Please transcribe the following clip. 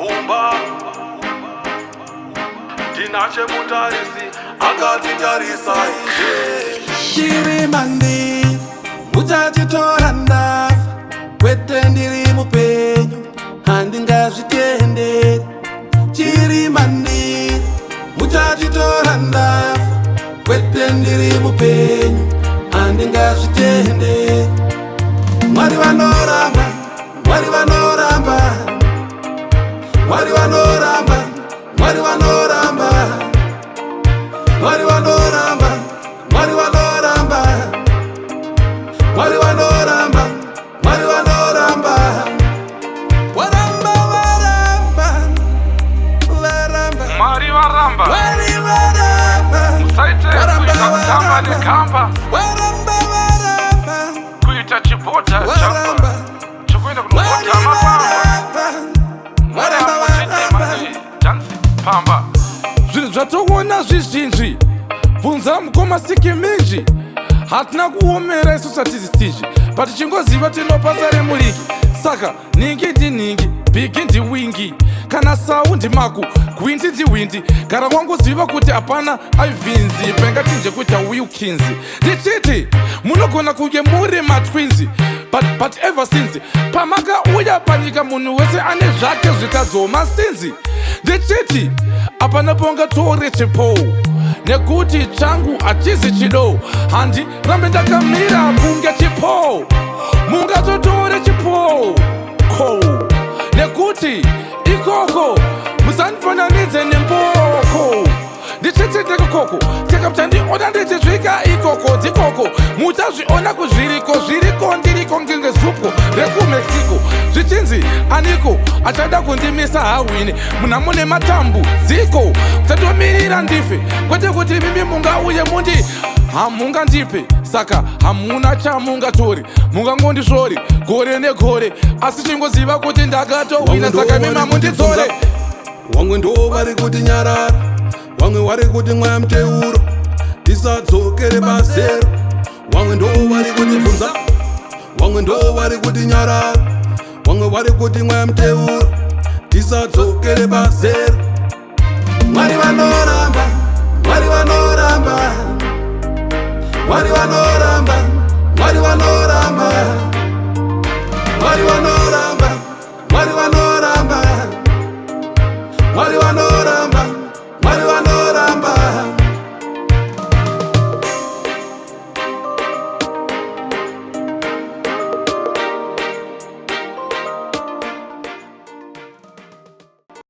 Humba tinache mutarisi akatitarisa izve Shiri mandi muchachitora ndafa kwete ndiri mupenyu handingazvitenderi. Chiri mandi muchachitora ndafa kwete ndiri mupenyu handingazvitenderi. Mwari vanoramba, Mwari vanoramba, Mwari vanoramba, Mwari vanoramba, Mwari vanoramba, Mwari vanoramba, Mwari vanoramba, Mwari vanoramba. Varamba, varamba, varamba, Mwari Vanoramba Mwari varamba, musaite kuita kutamba nekamba varamba, varamba, kuita chibhota varamba, chokuenda kunobhota mapamba chansi pamba. Zvinhu zvatoona zvizhinji, bvunza mukoma siki minji. Hatina kuomera isu satizitizhi, patichingoziva tinopasa remuriki. Saka ningi ndinhingi, bhigi ndiwingi, kana sau ndimaku, gwindi ndiwindi. Gara wanguziva kuti hapana aivhinzi, pengatinje kuita wilkinzi. Ndichiti munogona kunge muri matwinzi, but ever since pamakauya panyika munhu wese ane zvake zvikadzoma-sinzi. Ndichiti hapana pongatore chipo, nekuti changu hachizi chido. Handi rambe ndakamira kunge chipo, mungatotore chipo ko, nekuti ikoko musandifananidze nemboko. Ndichiti ndekokoko tekamuchandiona ndichizvika ikoko dzikoko, muchazviona kuzviriko zviriko ndiriko ngengezupwo rekumexico. Zvichinzi aniko achada kundimisa hahwini, muna mune matambu dziko kuchatomirira ndife, kwete kuti mimi mungauye mundi hamungandipe. Saka hamuna chamungatori, mungangondisvori gore negore, asi chingoziva kuti ndakatowina, saka mimi hamundidzore. Wamwe ndo vari kuti nyarara, wamwe vari kuti mwaya muteuro tisadzokere bazero. Wamwe ndo vari kuti bvunza, wamwe ndo vari kuti nyarara, wamwe vari kuti mwaya muteuro tisadzokere bazero. Mwari vanoramba, Mwari vanoramba, Mwari vanoramba, Mwari vanoramba, Mwari vanoramba.